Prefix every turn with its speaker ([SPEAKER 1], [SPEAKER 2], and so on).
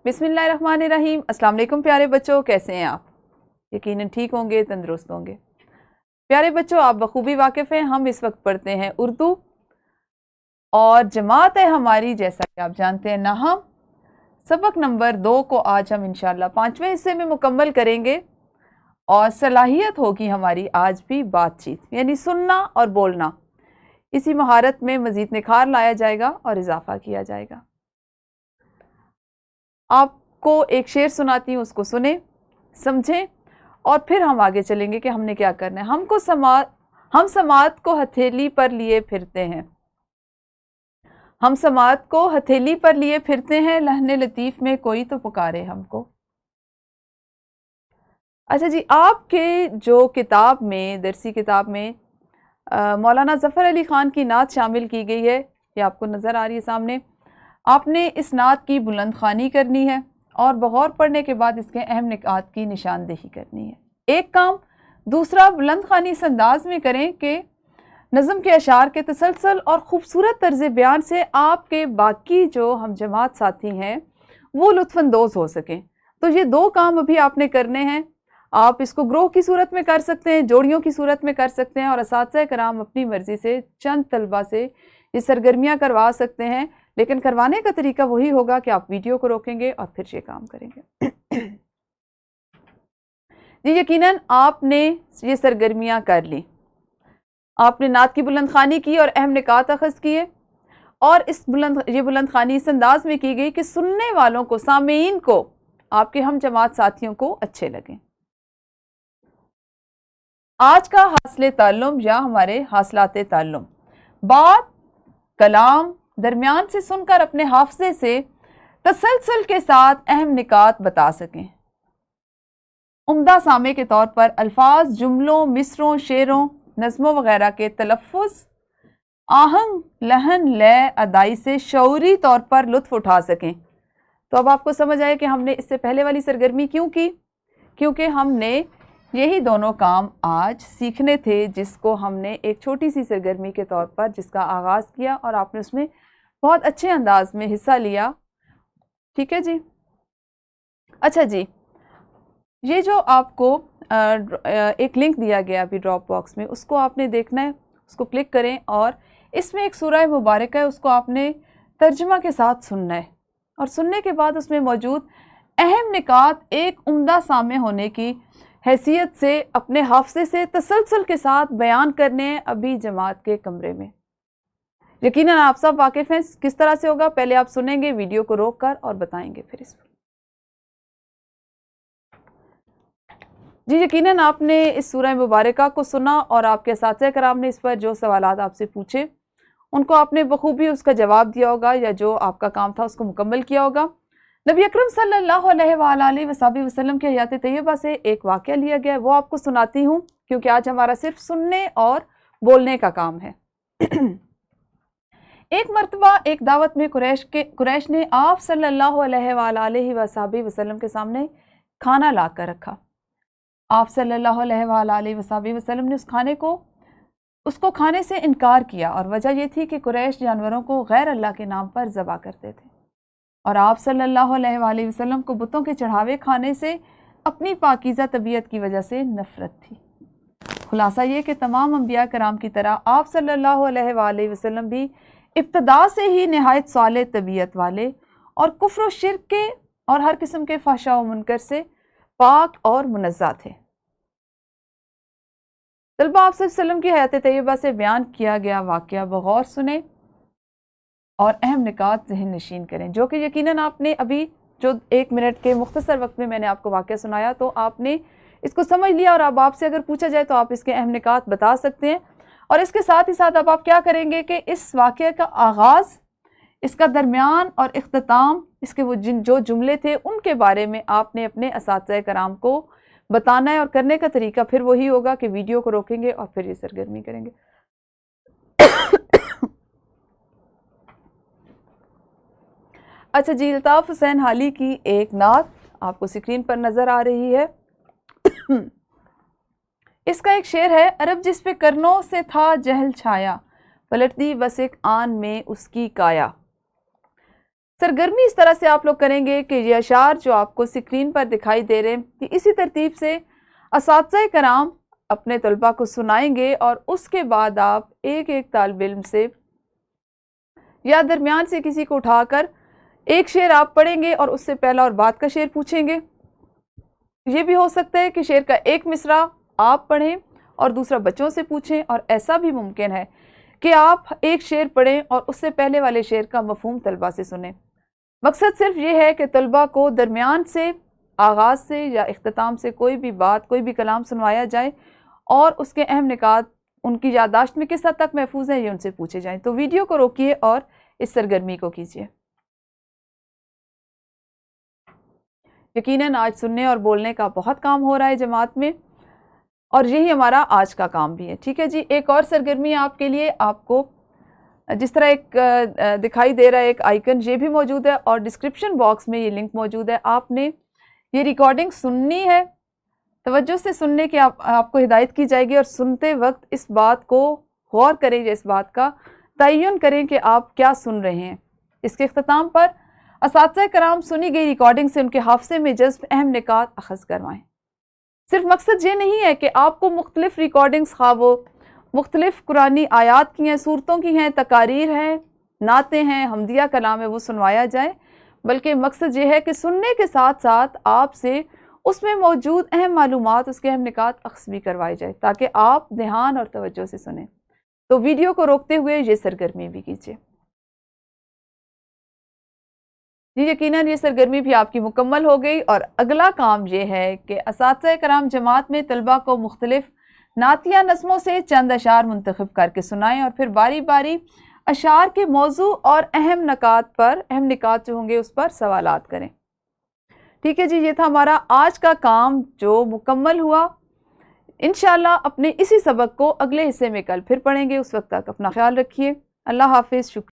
[SPEAKER 1] बिस्मिल्लाहिर्रहमानिर्रहीम। अस्सलाम वालेकुम प्यारे बच्चों, कैसे हैं आप? यकीनन ठीक होंगे, तंदुरुस्त होंगे। प्यारे बच्चों, आप बखूबी वाकिफ़ हैं, हम इस वक्त पढ़ते हैं उर्दू और जमात है हमारी, जैसा कि आप जानते हैं, नाहम। सबक नंबर 2 को आज हम इंशाअल्लाह 5वें हिस्से में मुकम्मल करेंगे और सलाहियत होगी हमारी आज भी बातचीत, यानी सुनना और बोलना। इसी महारत में मज़ीद निखार लाया जाएगा और इजाफा किया जाएगा। आपको एक शेर सुनाती हूँ, उसको सुने, समझें और फिर हम आगे चलेंगे कि हमने क्या करना है। हम समात को हथेली पर लिए फिरते हैं, हम समात को हथेली पर लिए फिरते हैं, लहने लतीफ़ में कोई तो पुकारे हमको। अच्छा जी, आपके जो किताब में, दरसी किताब में मौलाना ज़फ़र अली ख़ान की नात शामिल की गई है, ये आपको नज़र आ रही है सामने। आपने इस नात की बुलंद ख़्वानी करनी है और बग़ौर पढ़ने के बाद इसके अहम निकात की निशानदेही करनी है। एक काम। दूसरा, बुलंद ख़्वानी इस अंदाज में करें कि नज़म के अशार के तसलसल और ख़ूबसूरत तर्ज़ बयान से आपके बाकी जो हम जमात साथी हैं वो लुत्फ़अंदोज़ हो सकें। तो ये 2 काम अभी आपने करने हैं। आप इसको ग्रोह की सूरत में कर सकते हैं, जोड़ियों की सूरत में कर सकते हैं और असातिज़ा कराम अपनी मर्ज़ी से चंद तलबा से ये सरगर्मियाँ करवा सकते हैं, लेकिन करवाने का तरीका वही होगा कि आप वीडियो को रोकेंगे और फिर ये काम करेंगे। जी, यकीनन आपने ये सरगर्मियाँ कर ली, आपने नात की बुलंद ख़्वानी की और अहम निकात अख़ज़ किए और ये बुलंद ख़्वानी इस अंदाज में की गई कि सुनने वालों को, सामीन को, आपके हम जमात साथियों को अच्छे लगें। आज का हासिल ताल्लुम या हमारे हासिलात ताल्लुम, बात कलाम दरमियान से सुनकर अपने हाफ़ज़े से तसलसल के साथ अहम निकात बता सकें। उम्दा सामे के तौर पर अल्फाज, जुमलों, मिसरों, शेरों, नज़्मों वगैरह के तलफ़्फ़ुज़, आहंग, लहन, लय, अदाई से शऊरी तौर पर लुत्फ़ उठा सकें। तो अब आपको समझ आए कि हमने इससे पहले वाली सरगर्मी क्यों की, क्योंकि हमने यही दोनों काम आज सीखने थे, जिसको हमने एक छोटी सी सरगर्मी के तौर पर जिसका आगाज़ किया और आपने उसमें बहुत अच्छे अंदाज में हिस्सा लिया। ठीक है जी। अच्छा जी, ये जो आपको एक लिंक दिया गया अभी ड्रॉप बॉक्स में, उसको आपने देखना है, उसको क्लिक करें और इसमें एक सूरह मुबारक है, उसको आपने तर्जुमा के साथ सुनना है और सुनने के बाद उसमें मौजूद अहम निकात एक उम्दा सामे होने की हैसियत से अपने हाफ़ज़े से तसलसल के साथ बयान करने हैं अभी जमात के कमरे में। यकीनन आप सब वाकिफ़ हैं किस तरह से होगा। पहले आप सुनेंगे वीडियो को रोक कर और बताएंगे फिर इस पर। जी, यकीनन आपने इस सूरह मुबारका को सुना और आपके असातिज़ा कराम ने इस पर जो सवालात आपसे पूछे उनको आपने बखूबी उसका जवाब दिया होगा, या जो आपका काम था उसको मुकम्मल किया होगा। नबी अकरम सल्लल्लाहु अलैहि वसल्लम की हयात तैयबा से एक वाक़या लिया गया है, वो आपको सुनाती हूँ, क्योंकि आज हमारा सिर्फ सुनने और बोलने का काम है। एक मरतबा एक दावत में कुरैश ने आप सल्लल्लाहु अलैहि वसल्लम के सामने खाना ला कर रखा। आप सल्लल्लाहु अलैहि वसल्लम ने उसको खाने से इनकार किया और वजह यह थी कि कुरैश जानवरों को गैर अल्लाह के नाम पर ज़बह करते थे और आप सल्लल्लाहु अलैहि वसल्लम को बुतों के चढ़ावे खाने से अपनी पाकीज़ा तबीयत की वजह से नफ़रत थी। खुलासा ये कि तमाम अंबिया कराम की तरह आप सल्लल्लाहु अलैहि वसल्लम भी इब्तदा से ही निहायत साले तबीयत वाले और कुफ्र व शिर्क के और हर किस्म के फ़हशा व मुनकर से पाक और मुनज़्ज़ा थे। तलबा आप सल्लल्लाहु की हयात तैयबा से बयान किया गया वाक़या बग़ौर सुने और अहम निकात ज़हन नशीन करें, जो कि यकीनन आपने अभी जो 1 मिनट के मुख्तसर वक्त में मैंने आपको वाक़या सुनाया, तो आपने इसको समझ लिया और अब आपसे अगर पूछा जाए तो आप इसके अहम निकात बता सकते हैं। और इसके साथ ही साथ अब आप क्या करेंगे कि इस वाक़या का आगाज़, इसका दरमियान और इख्तिताम, इसके वो जो जुमले थे उनके बारे में आपने अपने असातिज़ा कराम को बताना है और करने का तरीका फिर वही होगा कि वीडियो को रोकेंगे और फिर ये सरगर्मी करेंगे। अच्छा जी, अल्ताफ़ हुसैन हाली की एक नात आपको स्क्रीन पर नज़र आ रही है। इसका एक शेर है, अरब जिस पे करनों से था जहल छाया, पलट दी बस एक आन में उसकी काया। سرگرمی اس طرح سے آپ لوگ کریں گے کہ یہ اشعار جو آپ کو اسکرین پر دکھائی دے رہے ہیں اسی ترتیب سے اساتذہ کرام اپنے طلبہ کو سنائیں گے، اور اس کے بعد آپ ایک ایک طالب علم سے یا درمیان سے کسی کو اٹھا کر ایک شعر آپ پڑھیں گے اور اس سے پہلا اور بعد کا شعر پوچھیں گے۔ یہ بھی ہو سکتا ہے کہ شعر کا ایک مصرع آپ پڑھیں اور دوسرا بچوں سے پوچھیں، اور ایسا بھی ممکن ہے کہ آپ ایک شعر پڑھیں اور اس سے پہلے والے شعر کا مفہوم طلبہ سے سنیں۔ مقصد صرف یہ ہے کہ طلبہ کو درمیان سے، آغاز سے یا اختتام سے کوئی بھی بات، کوئی بھی کلام سنوایا جائے اور اس کے اہم نکات ان کی یادداشت میں کس حد تک محفوظ ہیں یہ ان سے پوچھے جائیں۔ تو ویڈیو کو روکیے اور اس سرگرمی کو کیجیے۔ یقیناً آج سننے اور بولنے کا بہت کام ہو رہا ہے جماعت میں، اور یہی ہمارا آج کا کام بھی ہے۔ ٹھیک ہے جی، ایک اور سرگرمی آپ کے لیے، آپ کو جس طرح ایک دکھائی دے رہا ہے ایک آئیکن، یہ بھی موجود ہے اور ڈسکرپشن باکس میں یہ لنک موجود ہے۔ آپ نے یہ ریکارڈنگ سننی ہے، توجہ سے سننے کی آپ کو ہدایت کی جائے گی، اور سنتے وقت اس بات کو غور کریں، اس بات کا تعین کریں کہ آپ کیا سن رہے ہیں۔ اس کے اختتام پر اساتذہ کرام سنی گئی ریکارڈنگ سے ان کے حافظے میں جذب اہم نکات اخذ کروائیں۔ صرف مقصد یہ نہیں ہے کہ آپ کو مختلف ریکارڈنگز، خواہ وہ مختلف قرآنی آیات کی ہیں، سورتوں کی ہیں، تقاریر ہیں، نعتیں ہیں، حمدیہ کلام ہے، وہ سنوایا جائے، بلکہ مقصد یہ ہے کہ سننے کے ساتھ ساتھ آپ سے اس میں موجود اہم معلومات، اس کے اہم نکات اخذ بھی کروائے جائے، تاکہ آپ دھیان اور توجہ سے سنیں۔ تو ویڈیو کو روکتے ہوئے یہ سرگرمی بھی کیجیے۔ جی یقیناً یہ سرگرمی بھی آپ کی مکمل ہو گئی، اور اگلا کام یہ ہے کہ اساتذہ کرام جماعت میں طلبہ کو مختلف نعتیہ نظموں سے چند اشعار منتخب کر کے سنائیں، اور پھر باری باری اشعار کے موضوع اور اہم نکات جو ہوں گے اس پر سوالات کریں۔ ٹھیک ہے جی، یہ تھا ہمارا آج کا کام جو مکمل ہوا۔ انشاءاللہ اپنے اسی سبق کو اگلے حصے میں کل پھر پڑھیں گے، اس وقت تک اپنا خیال رکھیے۔ اللہ حافظ، شکریہ۔